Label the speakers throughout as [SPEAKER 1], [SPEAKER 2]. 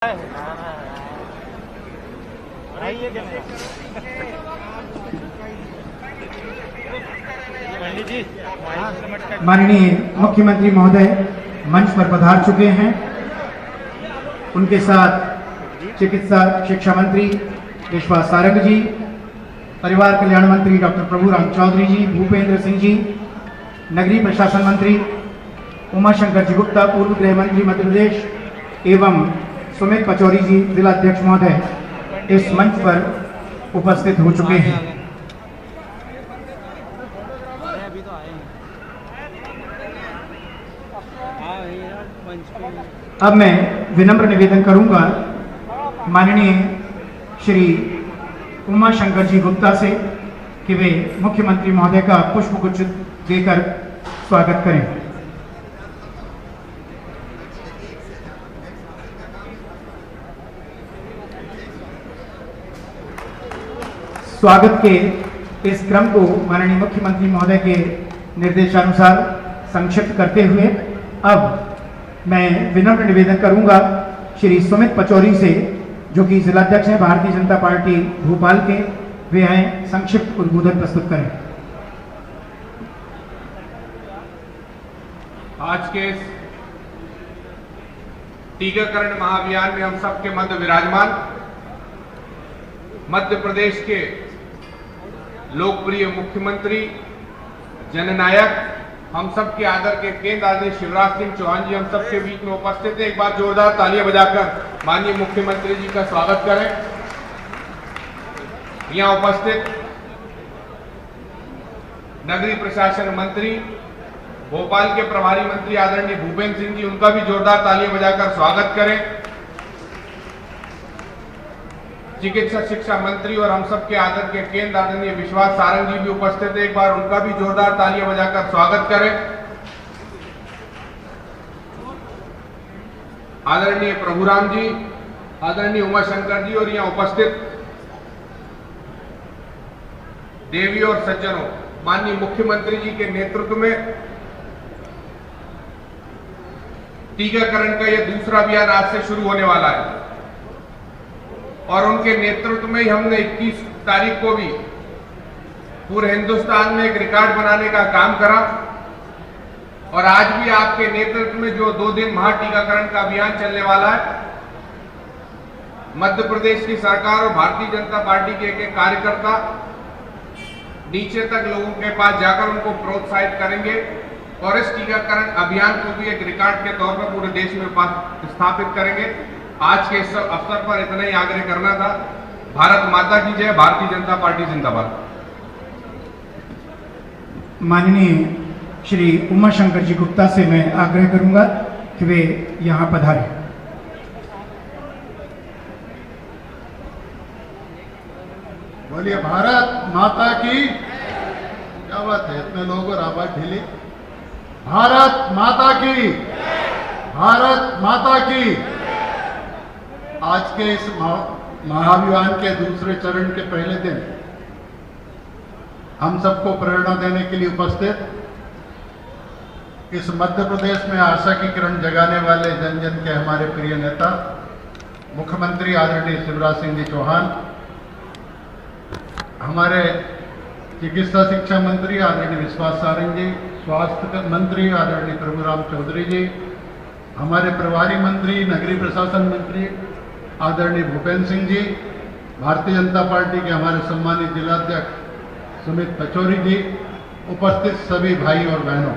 [SPEAKER 1] माननीय मुख्यमंत्री महोदय मंच पर पधार चुके हैं। उनके साथ चिकित्सा शिक्षा मंत्री विश्वास सारंग जी, परिवार कल्याण मंत्री डॉक्टर प्रभुराम चौधरी जी, भूपेंद्र सिंह जी, नगरीय प्रशासन मंत्री उमाशंकर जी गुप्ता, पूर्व गृह मंत्री मध्य प्रदेश एवं सुमित पचौरी जी जिलाध्यक्ष महोदय इस मंच पर उपस्थित हो चुके हैं। अब मैं विनम्र निवेदन करूंगा माननीय श्री उमाशंकर जी गुप्ता से कि वे मुख्यमंत्री महोदय का पुष्पगुच्छ देकर स्वागत करें। स्वागत के इस क्रम को माननीय मुख्यमंत्री महोदय के निर्देशानुसार संक्षिप्त करते हुए अब मैं विनम्र निवेदन करूंगा श्री सुमित पचौरी से, जो कि जिलाध्यक्ष हैं भारतीय जनता पार्टी भोपाल के, वे आए संक्षिप्त उद्बोधन प्रस्तुत करें।
[SPEAKER 2] आज के इस टीकाकरण महाअभियान में हम सबके मध्य विराजमान मध्य प्रदेश के लोकप्रिय मुख्यमंत्री, जननायक, हम सबके आदर के केंद्र आदरणीय शिवराज सिंह चौहान जी हम सबके बीच में उपस्थित हैं। एक बार जोरदार तालियां बजाकर माननीय मुख्यमंत्री जी का स्वागत करें। यहां उपस्थित नगरीय प्रशासन मंत्री, भोपाल के प्रभारी मंत्री आदरणीय भूपेंद्र सिंह जी, उनका भी जोरदार तालियां बजाकर स्वागत करें। चिकित्सा शिक्षा मंत्री और हम सबके आदर के केंद्र आदरणीय विश्वास सारंग जी भी उपस्थित है, एक बार उनका भी जोरदार तालियां बजाकर स्वागत करें। आदरणीय प्रभुराम जी, आदरणीय उमाशंकर जी और यहां उपस्थित देवी और सज्जनों, माननीय मुख्यमंत्री जी के नेतृत्व में टीकाकरण का यह दूसरा अभियान आज से शुरू होने वाला है और उनके नेतृत्व में ही हमने 21 तारीख को भी पूरे हिंदुस्तान में एक रिकॉर्ड बनाने का काम करा और आज भी आपके नेतृत्व में जो 2 दिन महा टीकाकरण का अभियान चलने वाला है, मध्य प्रदेश की सरकार और भारतीय जनता पार्टी के एक कार्यकर्ता नीचे तक लोगों के पास जाकर उनको प्रोत्साहित करेंगे और इस टीकाकरण अभियान को भी एक रिकॉर्ड के तौर पर पूरे देश में स्थापित करेंगे। आज के इस अवसर पर इतना ही आग्रह करना था। भारत माता की जय, भारतीय जनता पार्टी जिंदाबाद।
[SPEAKER 1] माननीय श्री उमाशंकर जी गुप्ता से मैं आग्रह करूंगा कि वे यहां पधारें।
[SPEAKER 3] बोलिए भारत माता की। क्या बात है, इतने लोग और आवाज ढीली। भारत माता की, भारत माता की। आज के इस महाअभियान के दूसरे चरण के पहले दिन हम सबको प्रेरणा देने के लिए उपस्थित इस मध्य प्रदेश में आशा की किरण जगाने वाले जन जन के हमारे प्रिय नेता मुख्यमंत्री आदरणीय शिवराज सिंह जी चौहान, हमारे चिकित्सा शिक्षा मंत्री आदरणीय विश्वास सारंग जी, स्वास्थ्य मंत्री आदरणीय प्रभुराम चौधरी जी, हमारे प्रभारी मंत्री नगरीय प्रशासन मंत्री आदरणीय भूपेंद्र सिंह जी, भारतीय जनता पार्टी के हमारे सम्मानित जिलाध्यक्ष सुमित पचौरी जी, उपस्थित सभी भाई और बहनों,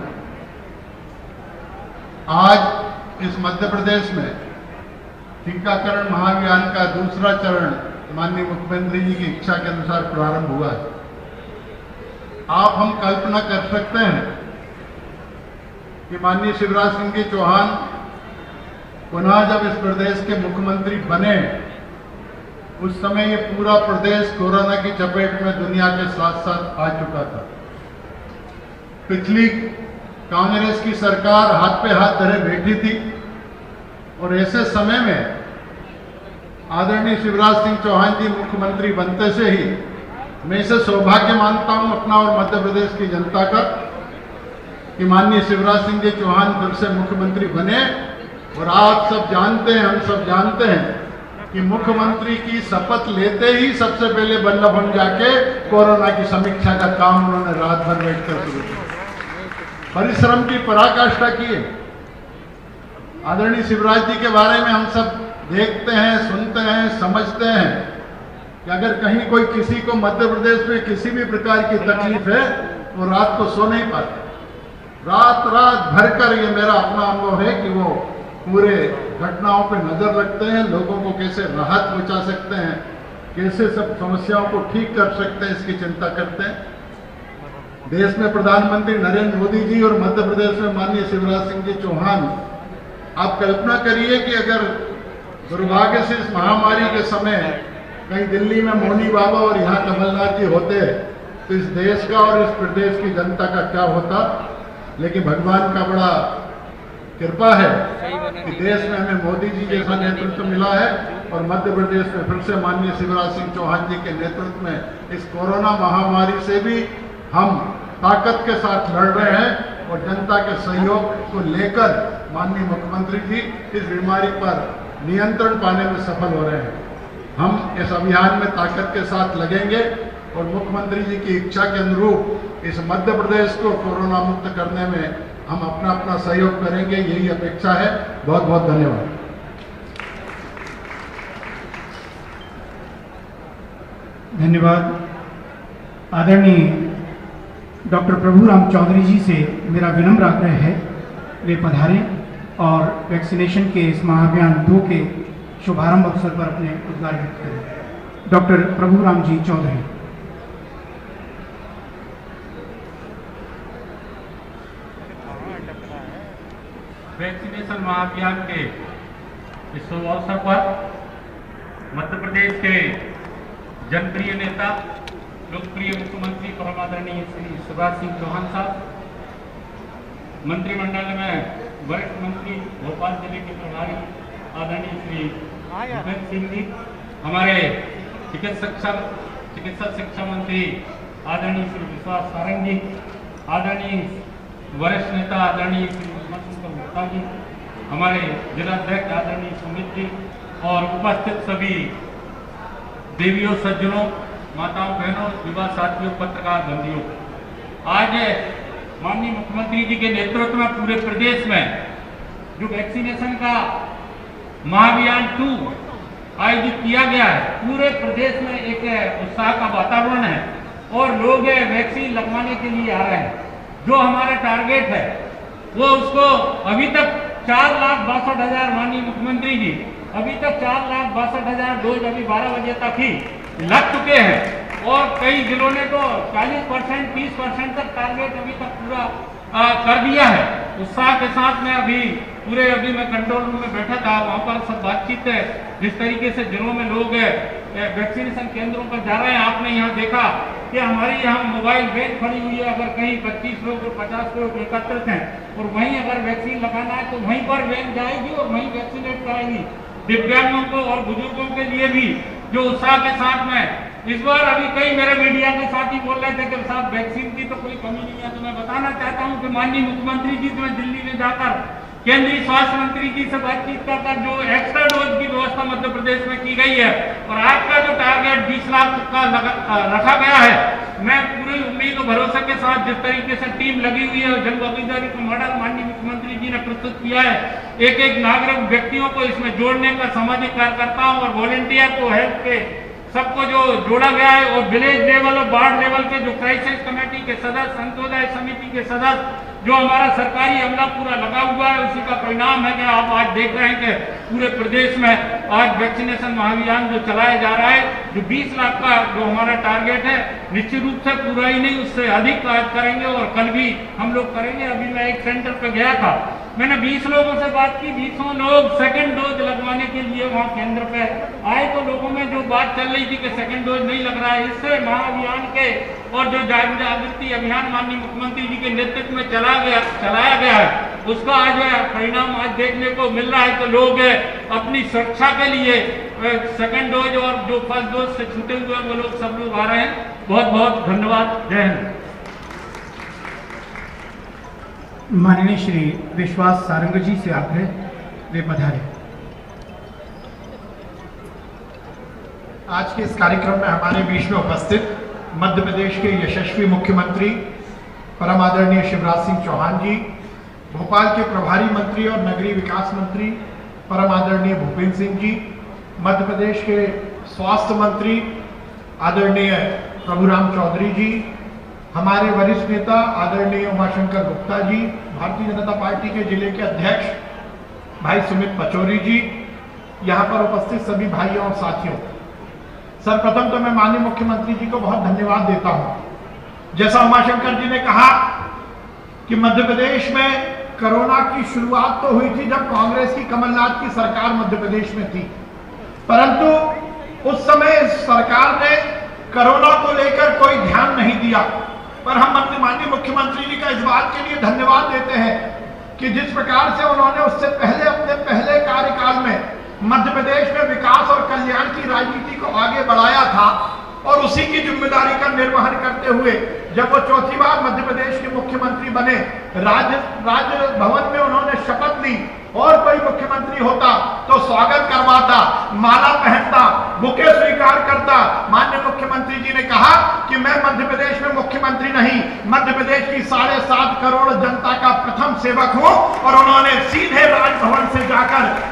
[SPEAKER 3] आज इस मध्य प्रदेश में टीकाकरण महाअभियान का दूसरा चरण माननीय मुख्यमंत्री जी की इच्छा के अनुसार प्रारंभ हुआ है। आप हम कल्पना कर सकते हैं कि माननीय शिवराज सिंह जी चौहान पुनः जब इस प्रदेश के मुख्यमंत्री बने, उस समय ये पूरा प्रदेश कोरोना की चपेट में दुनिया के साथ साथ आ चुका था। पिछली कांग्रेस की सरकार हाथ पे हाथ धरे बैठी थी और ऐसे समय में आदरणीय शिवराज सिंह चौहान जी मुख्यमंत्री बनते से ही मैं इसे सौभाग्य मानता हूं अपना और मध्य प्रदेश की जनता का कि माननीय शिवराज सिंह जी चौहान फिर से मुख्यमंत्री बने और आप सब जानते हैं, हम सब जानते हैं कि मुख्यमंत्री की शपथ लेते ही सबसे पहले बल्लभगढ़ जाके कोरोना की समीक्षा का काम उन्होंने रात भर बैठकर शुरू किया। परिश्रम की पराकाष्ठा की है। आदरणीय शिवराज जी के बारे में हम सब देखते हैं, सुनते हैं, समझते हैं कि अगर कहीं कोई किसी को मध्य प्रदेश में किसी भी प्रकार की तकलीफ है वो रात को सो नहीं पाते। रात भर कर, ये मेरा अपना अनुभव है कि वो पूरे घटनाओं पे नजर रखते हैं, लोगों को कैसे राहत पहुंचा सकते हैं, कैसे सब समस्याओं को ठीक कर सकते हैं, इसकी चिंता करते हैं। देश में प्रधानमंत्री नरेंद्र मोदी जी और मध्य प्रदेश में माननीय शिवराज सिंह जी चौहान, आप कल्पना करिए कि अगर दुर्भाग्य से इस महामारी के समय कहीं दिल्ली में मोदी बाबा और यहाँ कमलनाथ जी होते तो इस देश का और इस प्रदेश की जनता का क्या होता। लेकिन भगवान का बड़ा कृपा है कि देश में हमें मोदी जी जैसा नेतृत्व मिला है और मध्य प्रदेश में फिर से माननीय शिवराज सिंह चौहान जी के नेतृत्व में इस कोरोना महामारी से भी हम ताकत के साथ लड़ रहे हैं और जनता के सहयोग को लेकर माननीय मुख्यमंत्री जी इस बीमारी पर नियंत्रण पाने में सफल हो रहे हैं। हम इस अभियान में ताकत के साथ लगेंगे और मुख्यमंत्री जी की इच्छा के अनुरूप इस मध्य प्रदेश को कोरोना मुक्त करने में हम अपना अपना सहयोग करेंगे, यही अपेक्षा है। बहुत बहुत धन्यवाद।
[SPEAKER 1] धन्यवाद। आदरणीय डॉक्टर प्रभुराम चौधरी जी से मेरा विनम्र आग्रह है वे पधारें और वैक्सीनेशन के इस महाअभियान 2 के शुभारंभ अवसर पर अपने उद्गार व्यक्त करें। डॉक्टर प्रभुराम जी चौधरी।
[SPEAKER 4] वैक्सीनेशन महाअभियान के इस शुभ अवसर पर मध्य प्रदेश के जनप्रिय नेता, लोकप्रिय मुख्यमंत्री परम आदरणीय श्री शिवराज सिंह चौहान साहब, मंत्रिमंडल में वरिष्ठ मंत्री भोपाल जिले के प्रभारी आदरणीय श्री भूपेंद्र सिंह जी, हमारे चिकित्सा शिक्षा मंत्री आदरणीय श्री विश्वास सारंग जी, आदरणीय वरिष्ठ नेता आदरणीय श्री गुप्ता जी, हमारे जिलाध्यक्ष आदरणीय सुमित जी और उपस्थित सभी देवियों, सज्जनों, माताओं, बहनों, युवा साथियों, पत्रकार बंधुओं, आज माननीय मुख्यमंत्री जी के नेतृत्व में पूरे प्रदेश में जो वैक्सीनेशन का महाअभियान 2 आयोजित किया गया है, पूरे प्रदेश में एक उत्साह का वातावरण है और लोग वैक्सीन लगवाने के लिए आ रहे हैं। जो हमारा टारगेट है वो उसको अभी तक 4,62,000 माननीय मुख्यमंत्री जी अभी तक 4,62,000 डोज अभी 12 बजे तक ही लग चुके हैं और कई जिलों ने तो 40%, 30% तक टारगेट अभी तक पूरा कर दिया है। उत्साह के साथ में अभी मैं कंट्रोल रूम में बैठा था, वहाँ पर सब बातचीत है, जिस तरीके से जिलों में लोग वैक्सीनेशन केंद्रों पर जा रहे हैं। आपने यहाँ देखा कि हमारी यहाँ मोबाइल वैन खड़ी हुई है, अगर कहीं 25 लोग और 50 लोग एकत्रित हैं और वहीं अगर वैक्सीन लगाना है तो वहीं पर वैन जाएगी और वहीं वैक्सीनेट कराएगी। दिव्यांगों को और बुजुर्गों के लिए भी जो उत्साह के साथ में इस बार अभी कई मेरे मीडिया के साथी बोल रहे थे कि साहब वैक्सीन की तो कोई कमी नहीं है, तो मैं बताना चाहता हूं कि माननीय मुख्यमंत्री जी ने दिल्ली में जाकर केंद्रीय स्वास्थ्य मंत्री जी से बातचीत कर जो एक्स्ट्रा डोज की व्यवस्था मध्य प्रदेश में की गई है और आज का जो टारगेट 20 लाख का रखा गया है, मैं पूरी उम्मीद और भरोसे के साथ जिस तरीके से टीम लगी हुई है, जन भागीदारी का मॉडल माननीय मुख्यमंत्री जी ने प्रस्तुत किया है, एक नागरिक व्यक्तियों को इसमें जोड़ने का, सामाजिक कार्यकर्ताओं और वॉलेंटियर को, हेल्थ के सबको जो जोड़ा गया है और विलेज लेवल और वार्ड लेवल के जो क्राइसिस कमेटी के सदस्य, अंत्योदय समिति के सदस्य, जो हमारा सरकारी अमला पूरा लगा हुआ है, उसी का परिणाम है कि आप आज देख रहे हैं कि पूरे प्रदेश में आज वैक्सीनेशन महाअभियान जो चलाया जा रहा है, जो 20 लाख का जो हमारा टारगेट है, निश्चित रूप से पूरा ही नहीं उससे अधिक आज करेंगे और कल भी हम लोग करेंगे। अभी मैं एक सेंटर पे गया था, मैंने 20 लोगों से बात की, 20 लोग सेकंड डोज लगवाने के लिए वहाँ केंद्र पे आए, तो लोगों में जो बात चल रही थी कि सेकंड डोज नहीं लग रहा है, इससे महाअभियान के और जो जागृति अभियान माननीय मुख्यमंत्री जी के नेतृत्व में चलाया गया है, उसका आज परिणाम आज देखने को मिल रहा है। तो लोग अपनी सुरक्षा के लिए सेकंड डोज और जो फर्स्ट डोज से छूटे हुए वो लोग सब लोग आ रहे हैं। बहुत बहुत धन्यवाद। जय हिंद।
[SPEAKER 1] माननीय श्री विश्वास सारंग जी से आग्रह वे पधारे। आज के इस कार्यक्रम में हमारे बीच में उपस्थित मध्य प्रदेश के यशस्वी मुख्यमंत्री परम आदरणीय शिवराज सिंह चौहान जी, भोपाल के प्रभारी मंत्री और नगरीय विकास मंत्री परम आदरणीय भूपेंद्र सिंह जी, मध्य प्रदेश के स्वास्थ्य मंत्री आदरणीय प्रभुराम चौधरी जी, हमारे वरिष्ठ नेता आदरणीय उमाशंकर गुप्ता जी, भारतीय जनता पार्टी के जिले के अध्यक्ष भाई सुमित पचौरी जी, यहाँ पर उपस्थित सभी भाइयों और साथियों, सर्वप्रथम तो मैं माननीय मुख्यमंत्री जी को बहुत धन्यवाद देता हूं। जैसा उमाशंकर जी ने कहा कि मध्य प्रदेश में कोरोना की शुरुआत तो हुई थी जब कांग्रेस की कमलनाथ की सरकार मध्य प्रदेश में थी, परंतु उस समय सरकार ने कोरोना को लेकर कोई ध्यान नहीं दिया। पर हम माननीय मुख्यमंत्री जी का इस बात के लिए धन्यवाद देते हैं कि जिस प्रकार से उन्होंने उससे पहले अपने पहले कार्यकाल में मध्य प्रदेश में विकास और कल्याण की राजनीति को आगे बढ़ाया था और उसी की जिम्मेदारी का निर्वहन करते हुए जब वो चौथी बार मध्य प्रदेश के मुख्यमंत्री बने, राजभवन में उन्होंने शपथ ली और कोई मुख्यमंत्री होता तो स्वागत करवाता, माला पहनता, बुके स्वीकार करता। माननीय मुख्यमंत्री जी ने कहा कि मैं मध्य प्रदेश में मुख्यमंत्री नहीं, मध्य प्रदेश की 7.5 करोड़ जनता का प्रथम सेवक हूं। और उन्होंने सीधे राजभवन से जाकर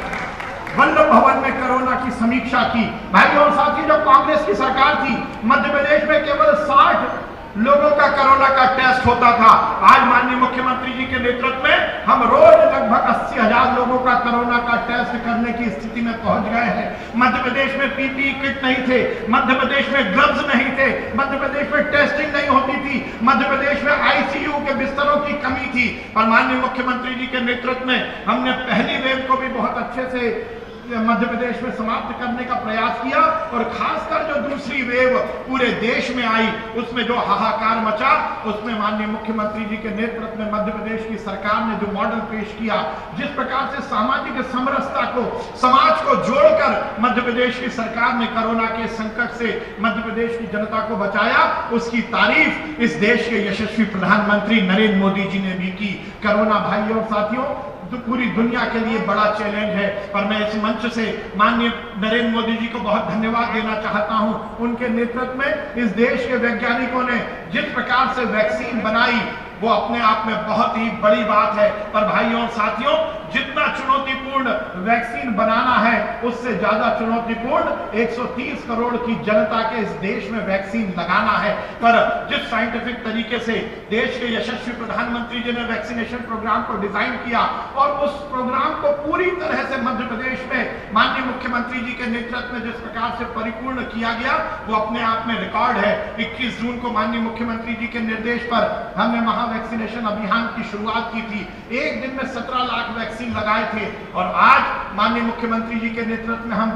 [SPEAKER 1] वल्लभ भवन में कोरोना की समीक्षा की। भाइयों और साथी, जब कांग्रेस की सरकार थी मध्य प्रदेश में केवल 60 लोगों का कोरोना का टेस्ट होता था। आज माननीय मुख्यमंत्री जी के नेतृत्व में हम रोज लगभग 80,000 लोगों का कोरोना का टेस्ट करने की स्थिति में पहुंच गए हैं। मध्य प्रदेश में पीपीई किट नहीं थे, मध्य प्रदेश में ग्लव्स नहीं थे, मध्य प्रदेश में टेस्टिंग नहीं होती थी, मध्य प्रदेश में आईसीयू के बिस्तरों की कमी थी। पर माननीय मुख्यमंत्री जी के नेतृत्व में हमने पहली वेव को भी बहुत अच्छे से मध्य प्रदेश में समाप्त करने का प्रयास किया और खासकर जो दूसरी वेव पूरे देश में आई उसमें जो हाहाकार मचा, उसमें माननीय मुख्यमंत्री जी के नेतृत्व में मध्य प्रदेश की सरकार ने जो मॉडल पेश किया, जिस प्रकार से सामाजिक समरसता को, समाज को जोड़कर मध्य प्रदेश की सरकार ने कोरोना के संकट से मध्य प्रदेश की जनता को बचाया, उसकी तारीफ इस देश के यशस्वी प्रधानमंत्री नरेंद्र मोदी जी ने भी की। कोरोना भाइयों और साथियों तो पूरी दुनिया के लिए बड़ा चैलेंज है, पर मैं इस मंच से माननीय नरेंद्र मोदी जी को बहुत धन्यवाद देना चाहता हूं। उनके नेतृत्व में इस देश के वैज्ञानिकों ने जिस प्रकार से वैक्सीन बनाई वो अपने आप में बहुत ही बड़ी बात है। पर भाइयों और साथियों, जितना चुनौतीपूर्ण वैक्सीन बनाना है उससे ज्यादा चुनौतीपूर्ण 130 करोड़ की जनता के इस देश में वैक्सीन लगाना है। पर जिस साइंटिफिक तरीके से देश के यशस्वी प्रधानमंत्री जी ने वैक्सीनेशन प्रोग्राम को डिजाइन किया और उस प्रोग्राम को पूरी तरह से मध्य प्रदेश में माननीय मुख्यमंत्री जी के नेतृत्व में जिस प्रकार से परिपूर्ण किया गया वो अपने आप में रिकॉर्ड है। 21 जून को माननीय मुख्यमंत्री जी के निर्देश पर हमने वैक्सीनेशन अभियान की शुरुआत की थी। एक दिन में 17 लाख वैक्सीन लगाए थे और आज माननीय मुख्यमंत्री जी के नेतृत्व में हम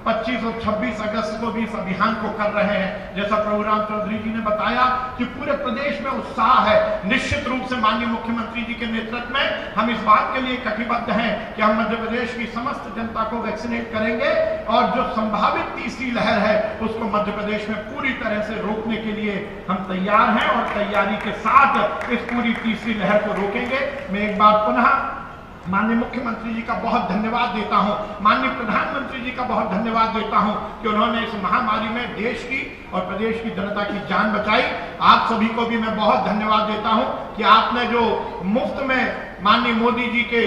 [SPEAKER 1] 25 और 26 अगस्त को भी इस अभियान को कर रहे हैं। जैसा प्रभुराम चौधरी जी ने बताया कि पूरे प्रदेश में उत्साह है। निश्चित रूप से माननीय मुख्यमंत्री जी के नेतृत्व में हम इस बात के लिए कटिबद्ध हैं कि हम मध्य प्रदेश की समस्त जनता को वैक्सीनेट करेंगे और जो संभावित तीसरी लहर है उसको मध्य प्रदेश में पूरी तरह से रोकने के लिए हम तैयार हैं और तैयारी के साथ इस पूरी तीसरी लहर को रोकेंगे। मैं एक बार पुनः माननीय मुख्यमंत्री जी का बहुत धन्यवाद देता हूं, माननीय प्रधानमंत्री जी का बहुत धन्यवाद देता हूं कि उन्होंने इस महामारी में देश की और प्रदेश की जनता की जान बचाई। आप सभी को भी मैं बहुत धन्यवाद देता हूं कि आपने जो मुफ्त में माननीय मोदी जी के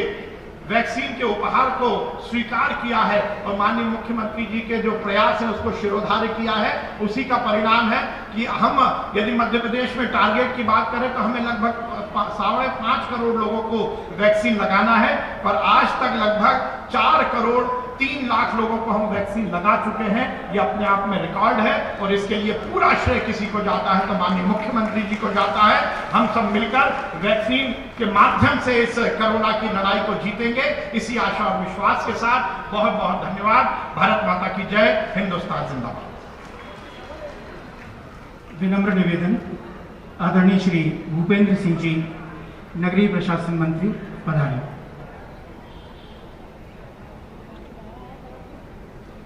[SPEAKER 1] वैक्सीन के उपहार को स्वीकार किया है और माननीय मुख्यमंत्री जी के जो प्रयास है उसको शिरोधार्य किया है, उसी का परिणाम है कि हम यदि मध्य प्रदेश में टारगेट की बात करें तो हमें लगभग 5.5 करोड़ लोगों को वैक्सीन लगाना है, पर आज तक लगभग 4 करोड़ 3 लाख लोगों को हम वैक्सीन लगा चुके हैं। ये अपने आप में रिकॉर्ड है और इसके लिए पूरा श्रेय किसी को जाता है तो माननीय मुख्यमंत्री जी को जाता है। हम सब मिलकर वैक्सीन के माध्यम से इस कोरोना की लड़ाई को जीतेंगे, इसी आशा और विश्वास के साथ बहुत बहुत धन्यवाद। भारत माता की जय, हिंदुस्तान जिंदाबाद।
[SPEAKER 5] विनम्र निवेदन, आदरणीय श्री भूपेंद्र सिंह जी, नगरीय प्रशासन मंत्री पधारें।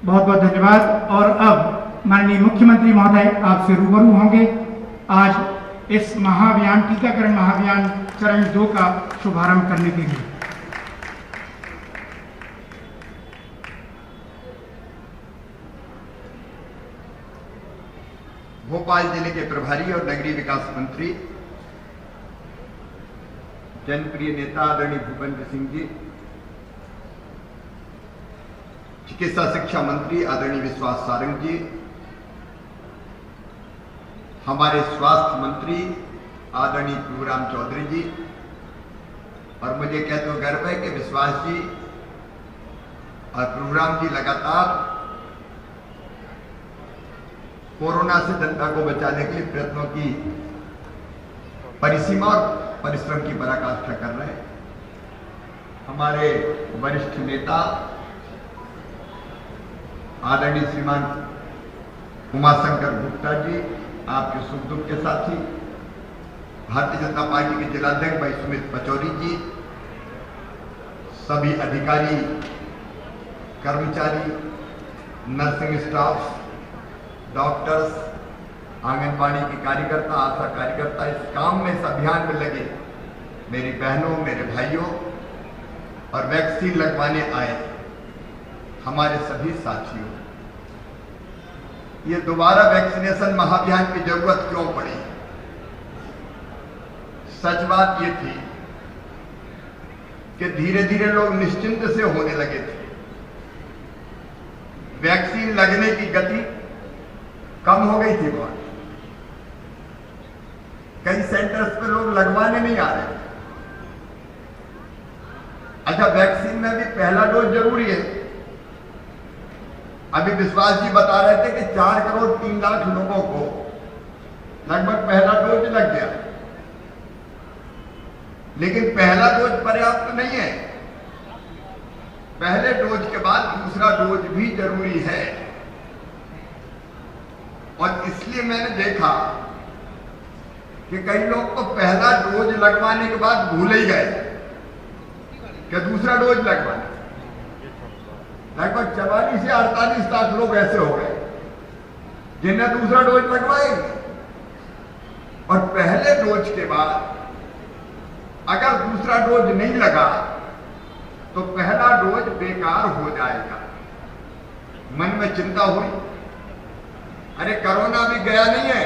[SPEAKER 5] बहुत बहुत धन्यवाद। और अब माननीय मुख्यमंत्री महोदय आपसे रूबरू होंगे आज इस महाअभियान, टीकाकरण महाअभियान चरण 2 का शुभारंभ करने के लिए।
[SPEAKER 6] भोपाल जिले के प्रभारी और नगरीय विकास मंत्री, जनप्रिय नेता आदरणीय भूपेंद्र सिंह जी, चिकित्सा शिक्षा मंत्री आदरणीय विश्वास सारंग जी, हमारे स्वास्थ्य मंत्री आदरणीय प्रभुराम चौधरी जी, और मुझे कहते हुए गर्व है कि विश्वास जी और प्रभुराम जी लगातार कोरोना से जनता को बचाने के लिए प्रयत्नों की परिसीमा और परिश्रम की पराकाष्ठा कर रहे हैं। हमारे वरिष्ठ नेता आदरणीय श्रीमान उमाशंकर गुप्ता जी, आपके सुख दुख के साथी, भारतीय जनता पार्टी के जिलाध्यक्ष भाई सुमित पचौरी जी, सभी अधिकारी, कर्मचारी, नर्सिंग स्टाफ, डॉक्टर्स, आंगनबाड़ी के कार्यकर्ता, आशा कार्यकर्ता, इस काम में, इस अभियान में लगे मेरी बहनों, मेरे भाइयों और वैक्सीन लगवाने आए हमारे सभी साथियों, ये दोबारा वैक्सीनेशन महाअभियान की जरूरत क्यों पड़ी? सच बात ये थी कि धीरे धीरे लोग निश्चिंत से होने लगे थे। वैक्सीन लगने की गति कम हो गई थी बहुत। कई सेंटर्स पे लोग लगवाने नहीं आ रहे। अच्छा, वैक्सीन में भी पहला डोज जरूरी है। अभी विश्वास जी बता रहे थे कि 4 करोड़ 3 लाख लोगों को लगभग पहला डोज लग गया, लेकिन पहला डोज पर्याप्त नहीं है। पहले डोज के बाद दूसरा डोज भी जरूरी है। और इसलिए मैंने देखा कि कई लोग तो पहला डोज लगवाने के बाद भूल ही गए कि दूसरा डोज लगवाना। लगभग 44 से 48 लाख लोग ऐसे हो गए जिन्हें दूसरा डोज लगवाएंगे, और पहले डोज के बाद अगर दूसरा डोज नहीं लगा तो पहला डोज बेकार हो जाएगा। मन में चिंता हुई, अरे कोरोना भी गया नहीं है,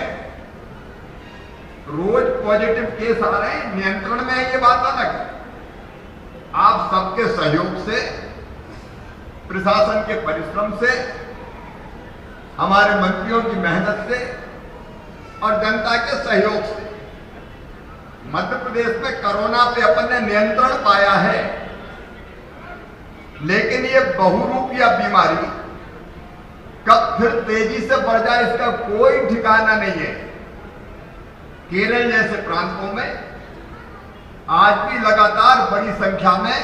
[SPEAKER 6] रोज पॉजिटिव केस आ रहे हैं, नियंत्रण में है, ये बात अलग है। आप सबके सहयोग से, प्रशासन के परिश्रम से, हमारे मंत्रियों की मेहनत से और जनता के सहयोग से मध्य प्रदेश में कोरोना पे अपन ने नियंत्रण पाया है। लेकिन ये बहुरूपिया बीमारी कब फिर तेजी से बढ़ जाए इसका कोई ठिकाना नहीं है। केरल जैसे प्रांतों में आज भी लगातार बड़ी संख्या में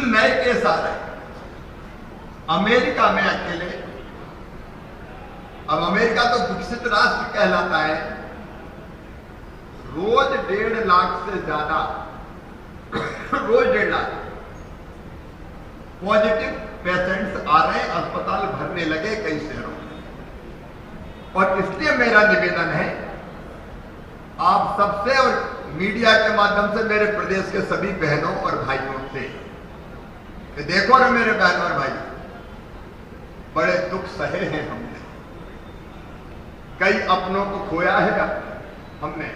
[SPEAKER 6] नए केस आ रहे हैं। अमेरिका में अकेले, अब अमेरिका तो विकसित राष्ट्र कहलाता है, रोज 1.5 लाख से ज्यादा रोज 1.5 लाख पॉजिटिव पेशेंट्स आ रहे हैं, अस्पताल भरने लगे कई शहरों में। और इसलिए मेरा निवेदन है आप सबसे और मीडिया के माध्यम से मेरे प्रदेश के सभी बहनों और भाइयों से कि देखो ना मेरे बहनों और भाई, बड़े दुख सहे हैं हमने, कई अपनों को खोया है हमने,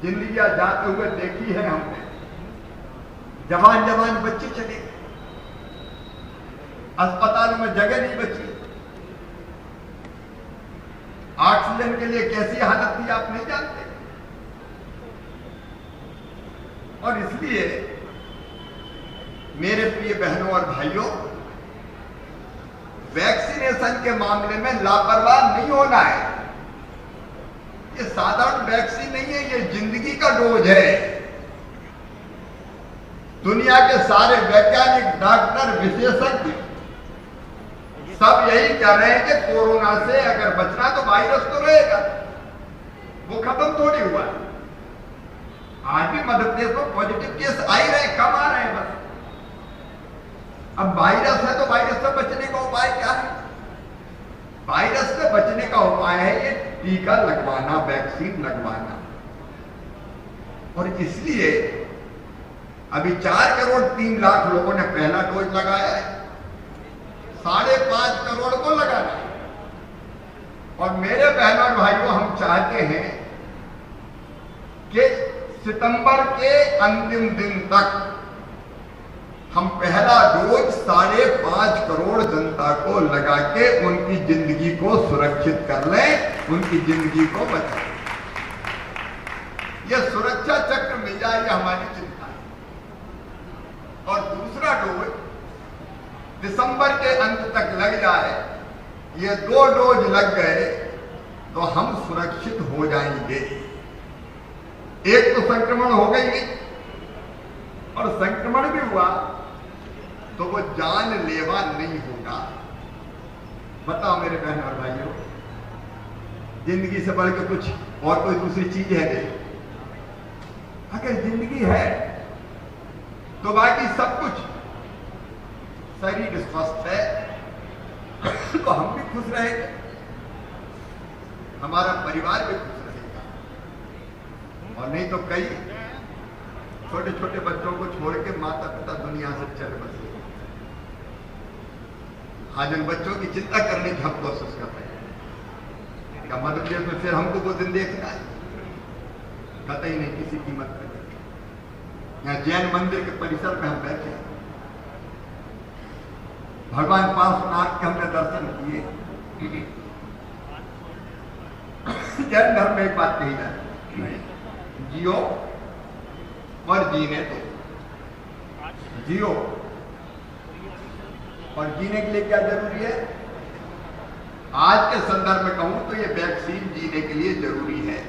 [SPEAKER 6] जिंदगियां जाते हुए देखी है हमने, जवान जवान बच्चे चले गए, अस्पतालों में जगह नहीं बची, ऑक्सीजन के लिए कैसी हालत थी आप नहीं जानते। और इसलिए मेरे प्रिय बहनों और भाइयों, वैक्सीनेशन के मामले में लापरवाह नहीं होना है। ये साधारण वैक्सीन नहीं है, ये जिंदगी का डोज है। दुनिया के सारे वैज्ञानिक, डॉक्टर, विशेषज्ञ सब यही कह रहे हैं कि कोरोना से अगर बचना तो वायरस तो रहेगा, वो खत्म थोड़ी हुआ है। आज भी मध्य प्रदेश में पॉजिटिव केस आ ही रहे, कम आ रहे हैं बस। अब वायरस है तो वायरस से बचने का उपाय क्या है? वायरस से बचने का उपाय है ये टीका लगवाना, वैक्सीन लगवाना। और इसलिए अभी 4 करोड़ 3 लाख लोगों ने पहला डोज लगाया है, 5.5 करोड़ को लगाना है। और चाहते हैं कि सितंबर के अंतिम दिन तक हम पहला डोज 5.5 करोड़ जनता को लगा के उनकी जिंदगी को सुरक्षित कर लें, उनकी जिंदगी को बचाएं। यह सुरक्षा चक्र मिल जाए, यह हमारी चिंता है। और दूसरा डोज दिसंबर के अंत तक लग जाए, ये 2 डोज लग गए तो हम सुरक्षित हो जाएंगे। एक तो संक्रमण हो गई और संक्रमण भी हुआ तो वो जानलेवा नहीं होगा। बताओ मेरे बहन और भाइयों, जिंदगी से बढ़ के कुछ और कोई दूसरी चीज है नहीं। अगर जिंदगी है तो बाकी सब कुछ, शरीर स्वस्थ है तो हम भी खुश रहेंगे, हमारा परिवार भी खुश रहेगा। और नहीं तो कई छोटे छोटे बच्चों को छोड़ के माता पिता दुनिया से चल बसे। आज उन बच्चों की चिंता करने की हम कोशिश कर रहे हैं। क्या मदद देश में फिर हमको वो दिन देखना है? कतई नहीं, किसी कीमत पर। यहाँ जैन मंदिर के परिसर में हम बैठे हैं, भगवान पार्श्वनाथ के हमने दर्शन किए। जैन धर्म में एक बात कही जाती है, जियो और जीने दो। जियो और जीने के लिए क्या जरूरी है? आज के संदर्भ में कहूं तो ये वैक्सीन जीने के लिए जरूरी है,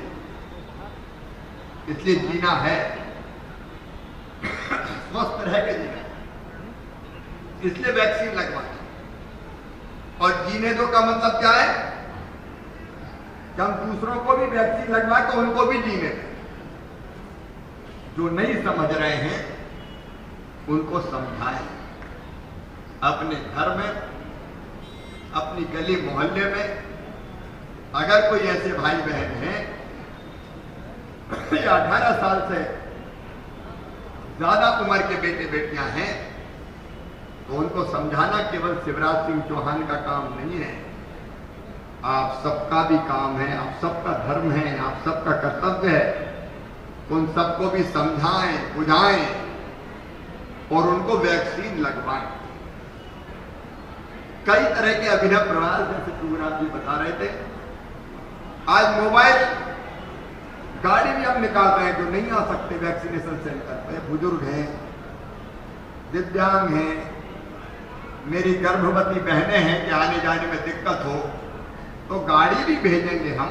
[SPEAKER 6] इसलिए जीना है, स्वस्थ रह के जीना, इसलिए वैक्सीन लगवाना। और जीने दो का मतलब क्या है कि हम दूसरों को भी वैक्सीन लगवा के उनको भी जीने दें। जो नहीं समझ रहे हैं उनको समझाएं। अपने घर में, अपनी गली मोहल्ले में अगर कोई ऐसे भाई बहन हैं या 18 साल से ज्यादा उम्र के बेटे बेटियां हैं तो उनको समझाना केवल शिवराज सिंह चौहान का काम नहीं है, आप सबका भी काम है, आप सबका धर्म है, आप सबका कर्तव्य है। उन सबको भी समझाएं, बुझाएं और उनको वैक्सीन लगवाएं। कई तरह के अभिनव प्रयास, जैसे प्रभुराज जी बता रहे थे, आज मोबाइल गाड़ी भी हम निकाल रहे हैं जो नहीं आ सकते वैक्सीनेशन सेंटर पे, बुजुर्ग हैं, दिव्यांग हैं, मेरी गर्भवती बहनें हैं कि आने जाने में दिक्कत हो तो गाड़ी भी भेजेंगे हम,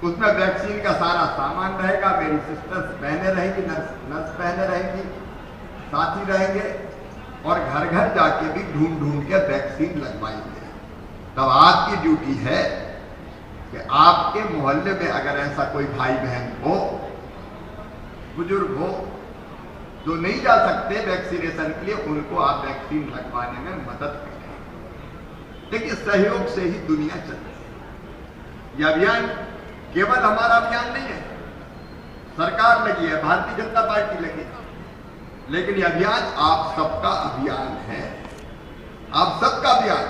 [SPEAKER 6] उसमें वैक्सीन का सारा सामान रहेगा, मेरी सिस्टर्स बहनें रहेंगी, नर्स बहनें रहेंगी, साथी रहेंगे और घर घर जाके भी ढूंढ ढूंढ के वैक्सीन लगवाएंगे। तब आपकी ड्यूटी है कि आपके मोहल्ले में अगर ऐसा कोई भाई बहन हो, बुजुर्ग हो जो नहीं जा सकते वैक्सीनेशन के लिए, उनको आप वैक्सीन लगवाने में मदद करें। देखिए, सहयोग से ही दुनिया चलती है। यह अभियान केवल हमारा अभियान नहीं है, सरकार लगी है, भारतीय जनता पार्टी लगी है, लेकिन यह अभियान आप सबका अभियान है, आप सबका अभियान।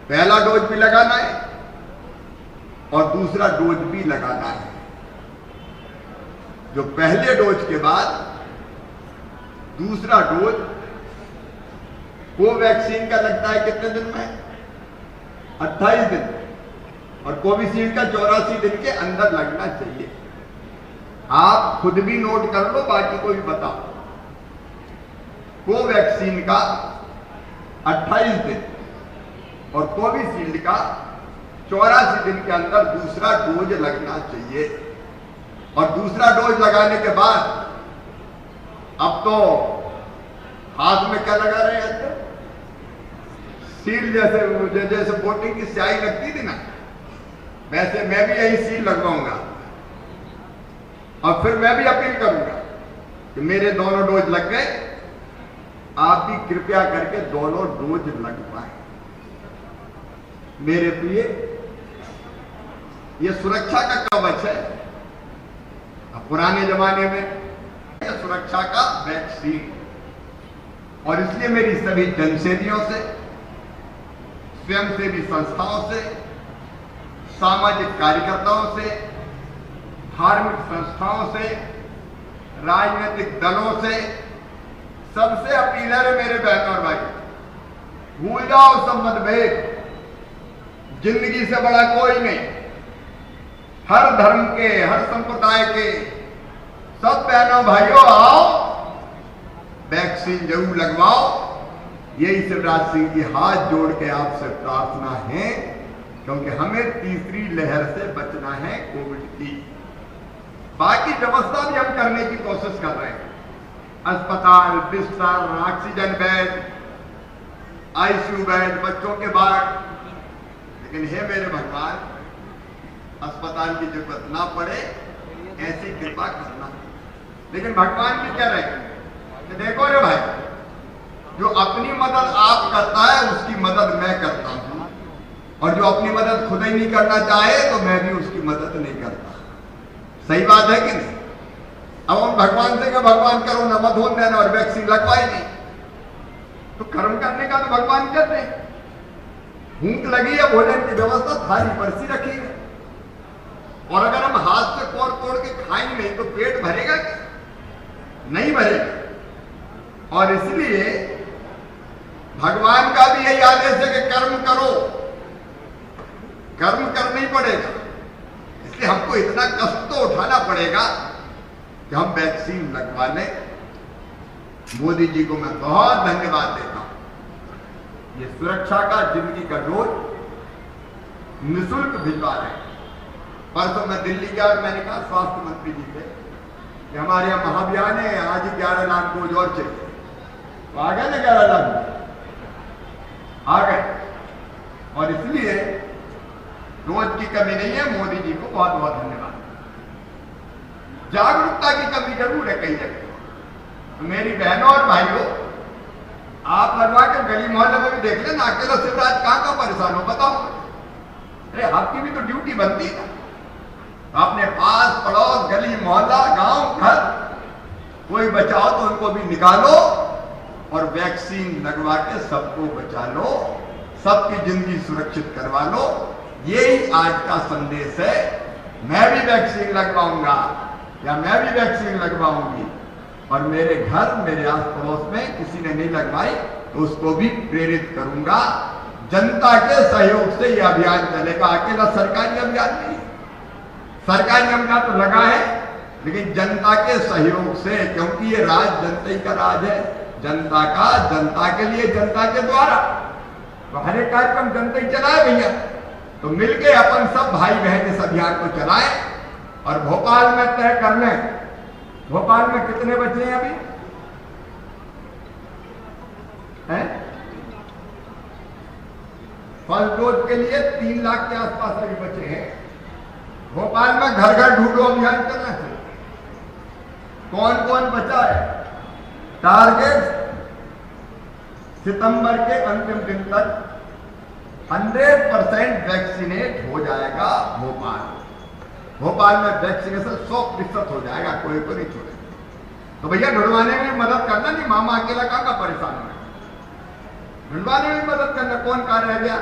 [SPEAKER 6] पहला डोज भी लगाना है और दूसरा डोज भी लगाना है। जो पहले डोज के बाद दूसरा डोज कोवैक्सीन का लगता है कितने दिन में? 28 दिन, और कोविशील्ड का 84 दिन के अंदर लगना चाहिए। आप खुद भी नोट कर लो, बाकी को भी बताओ। कोवैक्सीन का 28 दिन और कोविशील्ड का 84 दिन के अंदर दूसरा डोज लगना चाहिए। और दूसरा डोज लगाने के बाद अब तो हाथ में क्या लगा रहे हैं? सील, जैसे वोटिंग की स्याही लगती थी ना, वैसे मैं भी यही सील लगवाऊंगा। और फिर मैं भी अपील करूंगा कि मेरे दोनों डोज लग गए, आप भी कृपया करके दोनों डोज लगवाएं। मेरे प्रिय, यह सुरक्षा का कवच है। पुराने जमाने में यह सुरक्षा का वैक्सीन, और इसलिए मेरी सभी जनसेवियों से, स्वयंसेवी संस्थाओं से, सामाजिक कार्यकर्ताओं से, धार्मिक संस्थाओं से, राजनीतिक दलों से, सबसे अपील है मेरे बहनों और भाई, भूल जाओ सब मतभेद। जिंदगी से बड़ा कोई नहीं। हर धर्म के, हर संप्रदाय के सब बहनों भाइयों आओ, वैक्सीन जरूर लगवाओ। यही शिवराज सिंह जी हाथ जोड़ के आपसे प्रार्थना है, क्योंकि हमें तीसरी लहर से बचना है कोविड की। बाकी व्यवस्था भी हम करने की कोशिश कर रहे हैं। अस्पताल, बिस्तर, ऑक्सीजन बेड, आईसीयू बेड, बच्चों के वार्ड। लेकिन हे मेरे भगवान, अस्पताल की जरूरत ना पड़े ऐसी कृपा करना। लेकिन भगवान भी कह रहे हैं कि देखो रे भाई, जो अपनी मदद आप करता है उसकी मदद मैं करता हूं, और जो अपनी मदद खुद ही नहीं करना चाहे तो मैं भी उसकी मदद नहीं करता। सही बात है कि नहीं? अब हम भगवान से भगवान करो न मत हो देना और वैक्सीन लगवाई नहीं, तो कर्म करने का तो भगवान कहते हैं। भूख लगी है, भोजन की व्यवस्था थाली परसी रखी है, और अगर हम हाथ से तोड़ तोड़ के खाएंगे नहीं तो पेट भरेगा क्या? नहीं भरेगा। और इसलिए भगवान का भी यही आदेश है कि कर्म करो, कर्म करना ही पड़ेगा। इसलिए हमको इतना कष्ट तो उठाना पड़ेगा कि हम वैक्सीन लगवा लें। मोदी जी को मैं बहुत धन्यवाद देता हूं। ये सुरक्षा का, जिंदगी का डोज निःशुल्क भिजवा रहे हैं। परसों मैं दिल्ली गया और मैंने कहा स्वास्थ्य मंत्री जी से कि हमारे यहाँ महाभियान है, आज ही 11 लाख डोज और चाहिए। तो आ गए ना 11 लाख आ गए। और इसलिए डोज की कमी नहीं है। मोदी जी को बहुत बहुत धन्यवाद। जागरूकता की कमी जरूर है कई जगह। तो मेरी बहनों और भाइयों, आप लगवा के गली मोहल्ले में भी देख लेना, अकेला शिवराज कहां परेशान हो बताओ। अरे आपकी भी तो ड्यूटी बनती है। अपने पास पड़ोस, गली मोहल्ला, गांव घर कोई बचाओ तो उनको भी निकालो और वैक्सीन लगवा के सबको बचा लो, सबकी जिंदगी सुरक्षित करवा लो। यही आज का संदेश है। मैं भी वैक्सीन लगवाऊंगा या मैं भी वैक्सीन लगवाऊंगी, और मेरे घर, मेरे आस पड़ोस में किसी ने नहीं लगवाई तो उसको भी प्रेरित करूंगा। जनता के सहयोग से यह अभियान चलेगा। अकेला सरकारी अभियान नहीं। सरकारी अभियान तो लगा है, लेकिन जनता के सहयोग से, क्योंकि ये राज जनता ही का राज है। जनता का, जनता के लिए, जनता के द्वारा। तो हर एक कार्यक्रम जनता ही चलाए भैया। तो मिलके अपन सब भाई बहन इस अभियान को चलाएं और भोपाल में तय कर लें। भोपाल में कितने बचे हैं अभी? हैं? फर्स्ट डोज के लिए 3 लाख के आसपास अभी बचे हैं। भोपाल में घर घर ढूंढो अभियान करना चाहिए। कौन कौन बचा है? टारगेट सितंबर के अंतिम दिन तक 100% वैक्सीनेट हो जाएगा भोपाल। भोपाल में वैक्सीनेशन 100% हो जाएगा, कोई को नहीं छोड़ेगा। तो भैया ढूंढवाने में मदद करना, नहीं मामा अकेला कहां परेशान होना, ढूंढवाने में मदद करना। कौन कहां रह गया?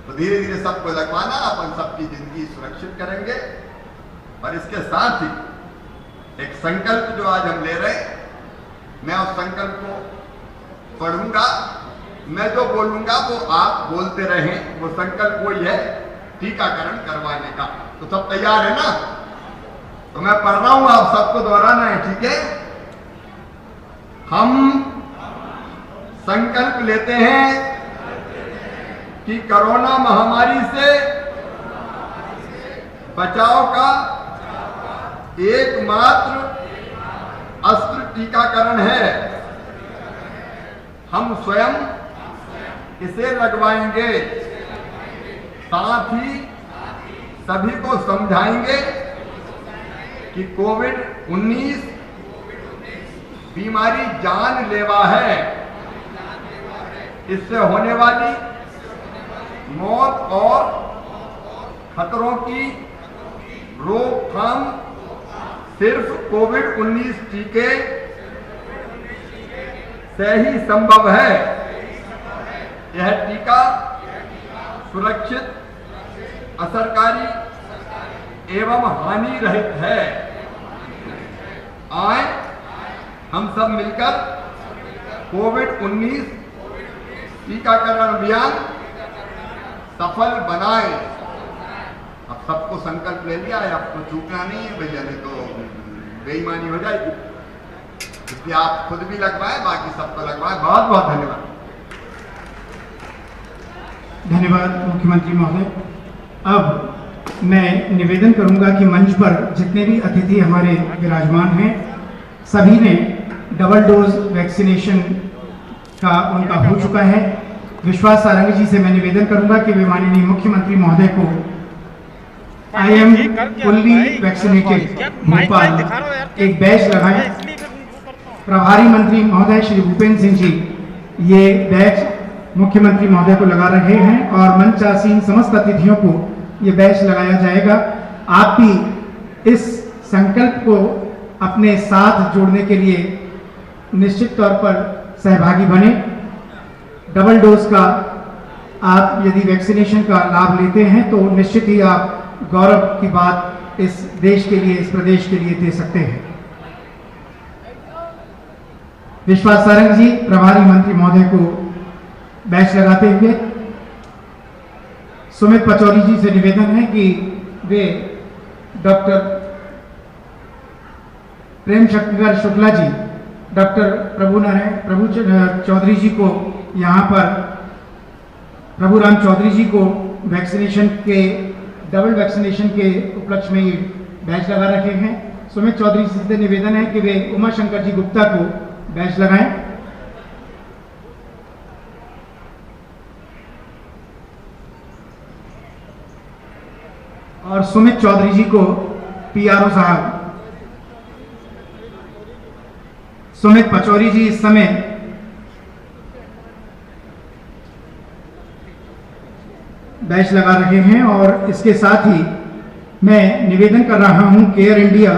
[SPEAKER 6] तो धीरे धीरे सबको लगवाना, अपन सबकी जिंदगी सुरक्षित करेंगे। और इसके साथ ही एक संकल्प जो आज हम ले रहे हैं, मैं उस संकल्प को पढ़ूंगा। मैं जो बोलूंगा वो आप बोलते रहें। वो संकल्प वही है, टीकाकरण करवाने का। तो सब तैयार है ना? तो मैं पढ़ रहा हूं, आप सबको दोहराना है, ठीक है? हम संकल्प लेते हैं कि कोरोना महामारी से बचाव का एकमात्र अस्त्र टीकाकरण है। हम स्वयं इसे लगवाएंगे, साथ ही सभी को समझाएंगे कि कोविड-19 बीमारी जानलेवा है। इससे होने वाली मौत और खतरों की रोकथाम सिर्फ कोविड-19 टीके से ही संभव है। यह टीका सुरक्षित, असरकारी एवं हानि रहित है। आए हम सब मिलकर कोविड-19 टीकाकरण अभियान सफल बनाए। अब सबको संकल्प ले लिया है, अब तो चूकना नहीं है भैया, नहीं तो बेईमानी हो जाएगी। इसलिए आप खुद भी लगवाएं, बाकी सबको लगवाएं। बहुत बहुत धन्यवाद।
[SPEAKER 5] धन्यवाद मुख्यमंत्री महोदय। अब मैं निवेदन करूंगा कि मंच पर जितने भी अतिथि हमारे विराजमान हैं, सभी ने डबल डोज वैक्सीनेशन का उनका हो चुका है। विश्वास सारंग जी से मैं निवेदन करूंगा कि वे माननीय मुख्यमंत्री महोदय को I am fully vaccinated Bhopal एक बैच लगाएं। प्रभारी मंत्री महोदय श्री भूपेंद्र सिंह जी ये बैच मुख्यमंत्री महोदय को लगा रहे हैं और मंचासीन समस्त अतिथियों को ये बैच लगाया जाएगा। आप भी इस संकल्प को अपने साथ जोड़ने के लिए निश्चित तौर पर सहभागी बने। डबल डोज का आप यदि वैक्सीनेशन का लाभ लेते हैं तो निश्चित ही आप गौरव की बात इस देश के लिए, इस प्रदेश के लिए दे सकते हैं। विश्वास सारंग जी प्रभारी मंत्री महोदय को बैच लगाते हुए सुमित पचौरी जी से निवेदन है कि वे डॉक्टर प्रेम शक्तिधर शुक्ला जी, डॉक्टर प्रभु चौधरी जी को यहाँ पर प्रभु राम चौधरी जी को वैक्सीनेशन के डबल वैक्सीनेशन के उपलक्ष्य में ये बैच लगा रखे हैं। सुमित चौधरी जी से निवेदन है कि वे उमा शंकर जी गुप्ता को बैच लगाएं। और सुमित चौधरी जी को पीआरओ साहब, सुमित पचौरी जी इस समय बैच लगा रहे हैं। और इसके साथ ही मैं निवेदन कर रहा हूं केयर इंडिया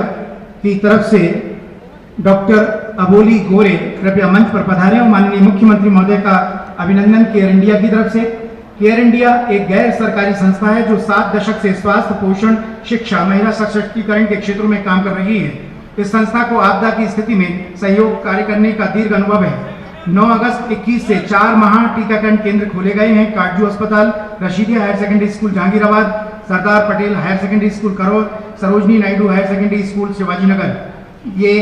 [SPEAKER 5] की तरफ से डॉक्टर अबोली गोरे कृपया मंच पर पधारें और माननीय मुख्यमंत्री महोदय का अभिनंदन केयर इंडिया की तरफ से। केयर इंडिया एक गैर सरकारी संस्था है जो 7 दशक से स्वास्थ्य, पोषण, शिक्षा, महिला सशक्तिकरण के क्षेत्रों में काम कर रही है। इस संस्था को आपदा की स्थिति में सहयोग कार्य करने का दीर्घ अनुभव है। 9 अगस्त 21 से 4 महा टीकाकरण केंद्र खोले गए हैं। काटजू अस्पताल, Rashidiya higher secondary school Jahangirabad, Sardar Patel higher secondary school Karol, Sarojini Naidu higher secondary school Shivajinagar. ये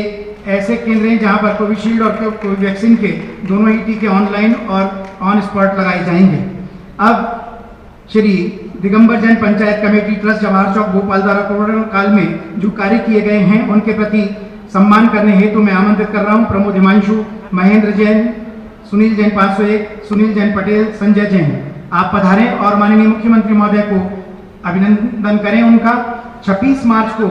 [SPEAKER 5] ऐसे केंद्र हैं जहां पर कोविशील्ड और कोवैक्सीन के दोनों ही टीके ऑनलाइन और ऑन स्पॉट लगाए जाएंगे। अब श्री दिगंबर जैन पंचायत कमेटी ट्रस्ट जवाहर चौक भोपाल द्वारा कोरोना काल में जो कार्य किए गए हैं उनके प्रति सम्मान करने हेतु मैं आमंत्रित कर रहा हूं प्रमोद हिमांशु, महेंद्र जैन, सुनील जैन 501, सुनील जैन पटेल, संजय जैन। आप पधारें और माननीय मुख्यमंत्री महोदय को अभिनंदन करें। उनका 26 मार्च को